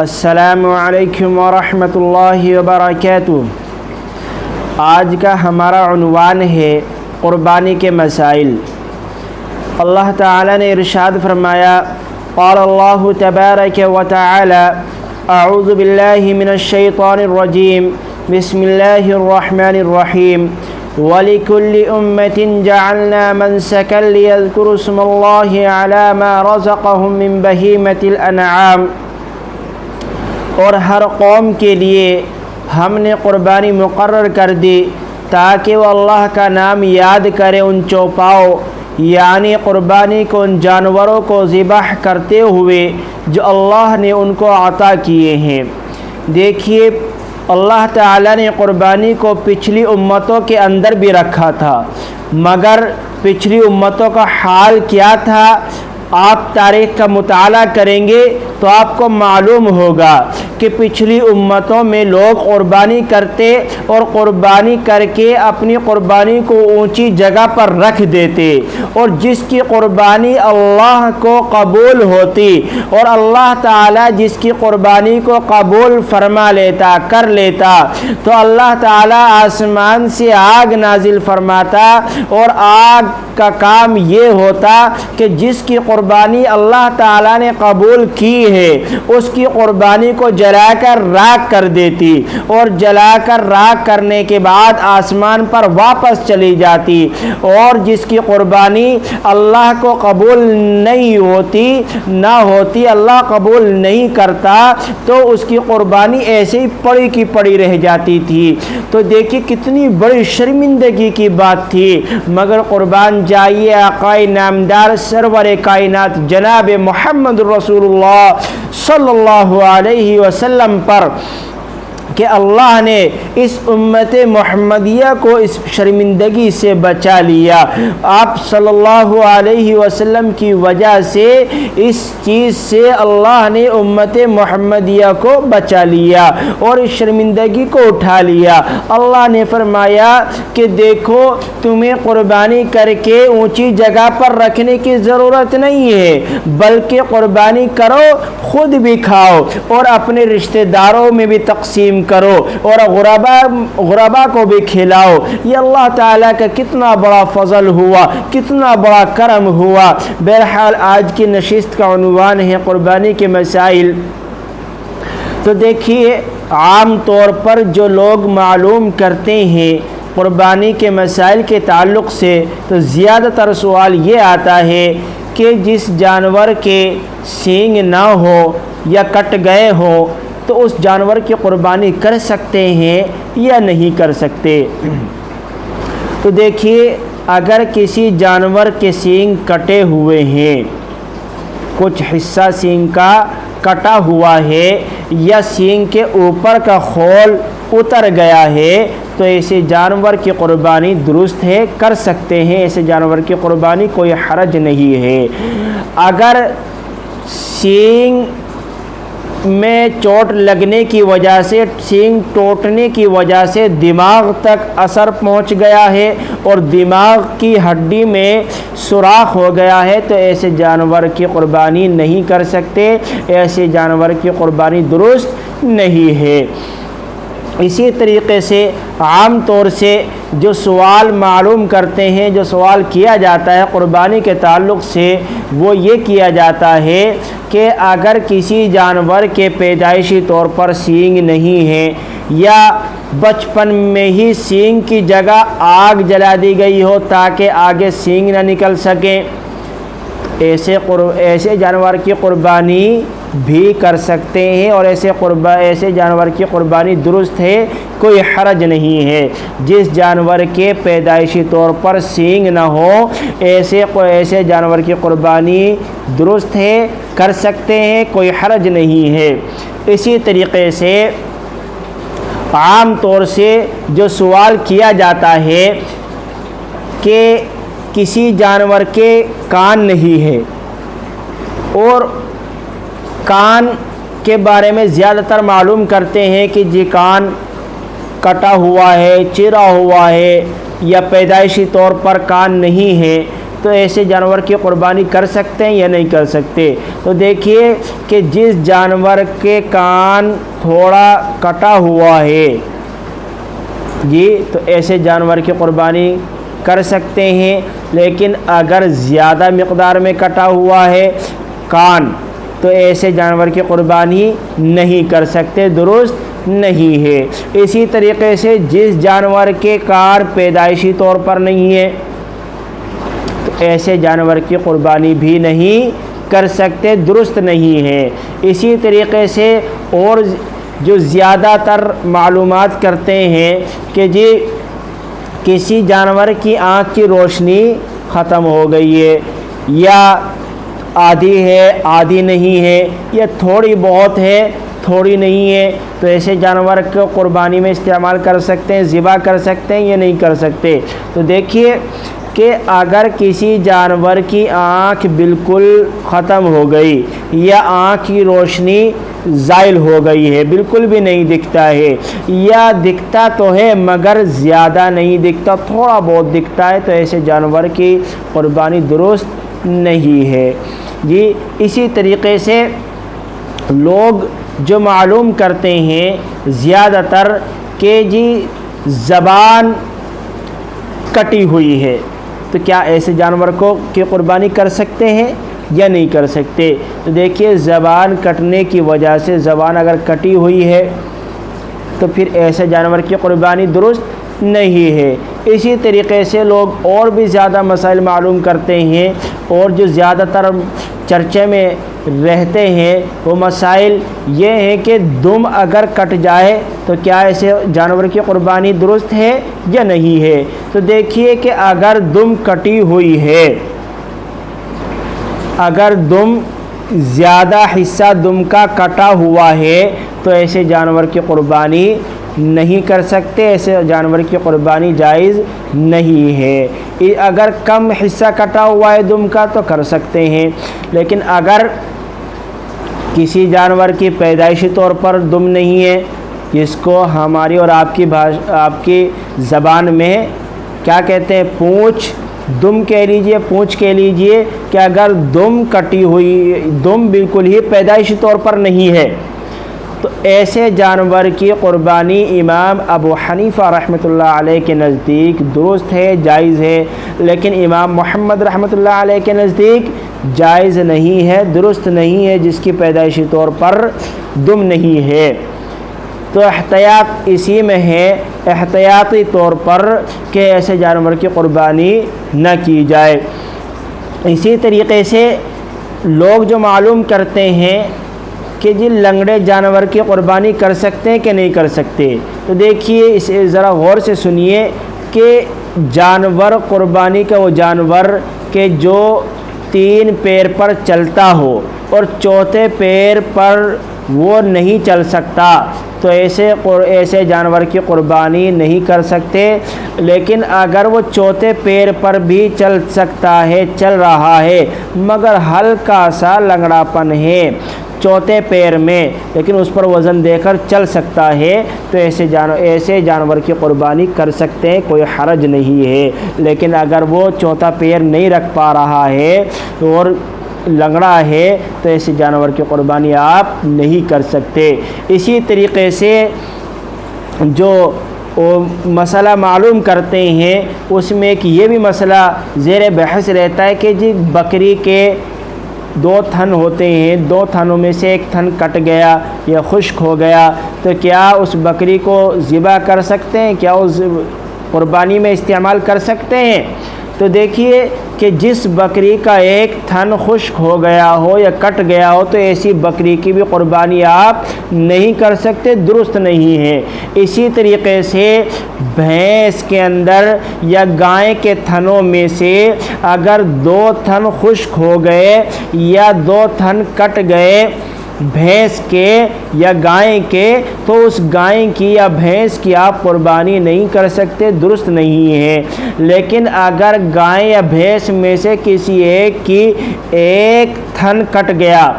السلام علیکم ورحمۃ اللہ وبرکاتہ۔ آج کا ہمارا عنوان ہے قربانی کے مسائل۔ اللہ تعالیٰ نے ارشاد فرمایا، قال اللہ تبارک و تعالی اعوذ باللہ من الشیطان الرجیم بسم اللہ الرحمن الرحیم وَلِكُلِّ أُمَّةٍ جَعَلْنَا مَنْسَكًا لِيَذْكُرُوا اسْمَ اللَّهِ عَلَى مَا رَزَقَهُم مِّن بَهِيمَةِ الْأَنْعَامِ، اور ہر قوم کے لیے ہم نے قربانی مقرر کر دی تاکہ وہ اللہ کا نام یاد کرے ان چوپاؤں یعنی قربانی کو ان جانوروں کو ذبح کرتے ہوئے جو اللہ نے ان کو عطا کیے ہیں۔ دیکھیے، اللہ تعالیٰ نے قربانی کو پچھلی امتوں کے اندر بھی رکھا تھا، مگر پچھلی امتوں کا حال کیا تھا؟ آپ تاریخ کا مطالعہ کریں گے تو آپ کو معلوم ہوگا کہ پچھلی امتوں میں لوگ قربانی کرتے اور قربانی کر کے اپنی قربانی کو اونچی جگہ پر رکھ دیتے، اور جس کی قربانی اللہ کو قبول ہوتی اور اللہ تعالیٰ جس کی قربانی کو قبول فرما لیتا کر لیتا تو اللہ تعالیٰ آسمان سے آگ نازل فرماتا، اور آگ کا کام یہ ہوتا کہ جس کی قربانی اللہ تعالیٰ نے قبول کی ہے اس کی قربانی کو جلا کر راکھ کر دیتی، اور جلا کر راکھ کرنے کے بعد آسمان پر واپس چلی جاتی، اور جس کی قربانی اللہ کو قبول نہیں ہوتی اللہ قبول نہیں کرتا تو اس کی قربانی ایسے ہی پڑی کی پڑی رہ جاتی تھی۔ تو دیکھیے کتنی بڑی شرمندگی کی بات تھی، مگر قربان جائیے آقائے نامدار سرور کائنات جناب محمد رسول اللہ صلی اللہ علیہ وسلم پر کہ اللہ نے اس امت محمدیہ کو اس شرمندگی سے بچا لیا۔ آپ صلی اللہ علیہ وسلم کی وجہ سے اس چیز سے اللہ نے امت محمدیہ کو بچا لیا اور اس شرمندگی کو اٹھا لیا۔ اللہ نے فرمایا کہ دیکھو، تمہیں قربانی کر کے اونچی جگہ پر رکھنے کی ضرورت نہیں ہے، بلکہ قربانی کرو، خود بھی کھاؤ اور اپنے رشتہ داروں میں بھی تقسیم کرو اور غربا کو بھی کھلاؤ۔ یہ اللہ تعالیٰ کا کتنا بڑا فضل ہوا، کتنا بڑا کرم ہوا۔ بہرحال آج کی نشست کا عنوان ہے قربانی کے مسائل۔ تو دیکھیے، عام طور پر جو لوگ معلوم کرتے ہیں قربانی کے مسائل کے تعلق سے، تو زیادہ تر سوال یہ آتا ہے کہ جس جانور کے سینگ نہ ہو یا کٹ گئے ہوں تو اس جانور کی قربانی کر سکتے ہیں یا نہیں کر سکتے۔ تو دیکھیے، اگر کسی جانور کے سینگ کٹے ہوئے ہیں، کچھ حصہ سینگ کا کٹا ہوا ہے یا سینگ کے اوپر کا خول اتر گیا ہے، تو ایسے جانور کی قربانی درست ہے، کر سکتے ہیں، ایسے جانور کی قربانی کوئی حرج نہیں ہے۔ اگر سینگ میں چوٹ لگنے کی وجہ سے، سینگ ٹوٹنے کی وجہ سے دماغ تک اثر پہنچ گیا ہے اور دماغ کی ہڈی میں سوراخ ہو گیا ہے، تو ایسے جانور کی قربانی نہیں کر سکتے، ایسے جانور کی قربانی درست نہیں ہے۔ اسی طریقے سے عام طور سے جو سوال معلوم کرتے ہیں، جو سوال کیا جاتا ہے قربانی کے تعلق سے، وہ یہ کیا جاتا ہے کہ اگر کسی جانور کے پیدائشی طور پر سینگ نہیں ہے یا بچپن میں ہی سینگ کی جگہ آگ جلا دی گئی ہو تاکہ آگے سینگ نہ نکل سکے، ایسے جانور کی قربانی بھی کر سکتے ہیں، اور ایسے جانور کی قربانی درست ہے، کوئی حرج نہیں ہے۔ جس جانور کے پیدائشی طور پر سینگ نہ ہو، ایسے جانور کی قربانی درست ہے، کر سکتے ہیں، کوئی حرج نہیں ہے۔ اسی طریقے سے عام طور سے جو سوال کیا جاتا ہے کہ کسی جانور کے کان نہیں ہے اور کان کے بارے میں زیادہ تر معلوم کرتے ہیں کہ جی کان کٹا ہوا ہے، چیرا ہوا ہے یا پیدائشی طور پر کان نہیں ہے، تو ایسے جانور کی قربانی کر سکتے ہیں یا نہیں کر سکتے؟ تو دیکھیے کہ جس جانور کے کان تھوڑا کٹا ہوا ہے جی، تو ایسے جانور کی قربانی کر سکتے ہیں، لیکن اگر زیادہ مقدار میں کٹا ہوا ہے کان تو ایسے جانور کی قربانی نہیں کر سکتے، درست نہیں ہے۔ اسی طریقے سے جس جانور کے کان پیدائشی طور پر نہیں ہے تو ایسے جانور کی قربانی بھی نہیں کر سکتے، درست نہیں ہے۔ اسی طریقے سے اور جو زیادہ تر معلومات کرتے ہیں کہ جی کسی جانور کی آنکھ کی روشنی ختم ہو گئی ہے، یا آدھی ہے آدھی نہیں ہے، یا تھوڑی بہت ہے تھوڑی نہیں ہے، تو ایسے جانور کو قربانی میں استعمال کر سکتے ہیں، ذبح کر سکتے ہیں یا نہیں کر سکتے؟ تو دیکھیے کہ اگر کسی جانور کی آنکھ بالکل ختم ہو گئی یا آنکھ کی روشنی زائل ہو گئی ہے، بالکل بھی نہیں دکھتا ہے، یا دکھتا تو ہے مگر زیادہ نہیں دکھتا، تھوڑا بہت دکھتا ہے، تو ایسے جانور کی قربانی درست نہیں ہے جی۔ اسی طریقے سے لوگ جو معلوم کرتے ہیں زیادہ تر کہ جی زبان کٹی ہوئی ہے، تو کیا ایسے جانور کو کی قربانی کر سکتے ہیں یا نہیں کر سکتے؟ تو دیکھیے زبان کٹنے کی وجہ سے، زبان اگر کٹی ہوئی ہے تو پھر ایسے جانور کی قربانی درست نہیں ہے۔ اسی طریقے سے لوگ اور بھی زیادہ مسائل معلوم کرتے ہیں، اور جو زیادہ تر چرچے میں رہتے ہیں وہ مسائل یہ ہیں کہ دم اگر کٹ جائے تو کیا ایسے جانور کی قربانی درست ہے یا نہیں ہے؟ تو دیکھیے کہ اگر دم کٹی ہوئی ہے، اگر دم زیادہ حصہ دم کا کٹا ہوا ہے تو ایسے جانور کی قربانی نہیں کر سکتے، ایسے جانور کی قربانی جائز نہیں ہے۔ اگر کم حصہ کٹا ہوا ہے دم کا تو کر سکتے ہیں، لیکن اگر کسی جانور کی پیدائشی طور پر دم نہیں ہے، جس کو ہماری اور آپ کی زبان میں کیا کہتے ہیں، پونچھ دم کہہ لیجئے، پونچھ کہہ لیجئے، کہ اگر دم کٹی ہوئی، دم بالکل ہی پیدائشی طور پر نہیں ہے، تو ایسے جانور کی قربانی امام ابو حنیفہ رحمۃ اللہ علیہ کے نزدیک درست ہے، جائز ہے، لیکن امام محمد رحمۃ اللہ علیہ کے نزدیک جائز نہیں ہے، درست نہیں ہے، جس کی پیدائشی طور پر دم نہیں ہے۔ تو احتیاط اسی میں ہے، احتیاطی طور پر کہ ایسے جانور کی قربانی نہ کی جائے۔ اسی طریقے سے لوگ جو معلوم کرتے ہیں کہ جی لنگڑے جانور کی قربانی کر سکتے ہیں کہ نہیں کر سکتے، تو دیکھیے اسے ذرا غور سے سنیے کہ جانور قربانی کا وہ جانور کہ جو 3 پیر پر چلتا ہو اور چوتھے پیر پر وہ نہیں چل سکتا، تو ایسے جانور کی قربانی نہیں کر سکتے۔ لیکن اگر وہ چوتھے پیر پر بھی چل سکتا ہے، چل رہا ہے، مگر ہلکا سا لنگڑا پن ہے چوتھے پیر میں، لیکن اس پر وزن دے کر چل سکتا ہے، تو ایسے جانور کی قربانی کر سکتے ہیں، کوئی حرج نہیں ہے۔ لیکن اگر وہ چوتھا پیر نہیں رکھ پا رہا ہے اور لنگڑا ہے تو ایسے جانور کی قربانی آپ نہیں کر سکتے۔ اسی طریقے سے جو مسئلہ معلوم کرتے ہیں اس میں ایک یہ بھی مسئلہ زیر بحث رہتا ہے کہ جی بکری کے 2 تھن ہوتے ہیں، 2 تھنوں میں سے ایک تھن کٹ گیا یا خشک ہو گیا، تو کیا اس بکری کو ذبح کر سکتے ہیں، کیا اس قربانی میں استعمال کر سکتے ہیں؟ تو دیکھیے کہ جس بکری کا ایک تھن خشک ہو گیا ہو یا کٹ گیا ہو تو ایسی بکری کی بھی قربانی آپ نہیں کر سکتے، درست نہیں ہے۔ اسی طریقے سے بھینس کے اندر یا گائے کے تھنوں میں سے اگر 2 تھن خشک ہو گئے یا 2 تھن کٹ گئے بھینس کے یا گائے کے، تو اس گائے کی یا بھینس کی آپ قربانی نہیں کر سکتے، درست نہیں ہے۔ لیکن اگر گائے یا بھینس میں سے کسی ایک کی ایک تھن کٹ گیا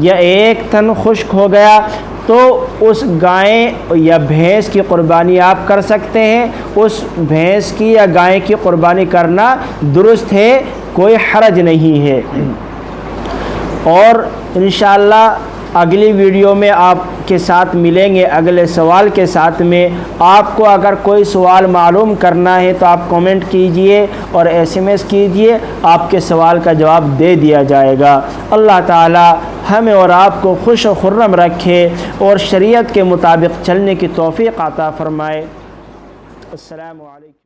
یا ایک تھن خشک ہو گیا تو تو اس گائے یا بھینس کی قربانی آپ کر سکتے ہیں۔ اس بھینس کی یا گائے کی قربانی کرنا درست ہے، کوئی حرج نہیں ہے۔ اور انشاءاللہ اگلی ویڈیو میں آپ کے ساتھ ملیں گے اگلے سوال کے ساتھ میں۔ آپ کو اگر کوئی سوال معلوم کرنا ہے تو آپ کومنٹ کیجئے اور SMS کیجئے، آپ کے سوال کا جواب دے دیا جائے گا۔ اللہ تعالی ہمیں اور آپ کو خوش و خرم رکھے اور شریعت کے مطابق چلنے کی توفیق عطا فرمائے۔ السلام علیکم۔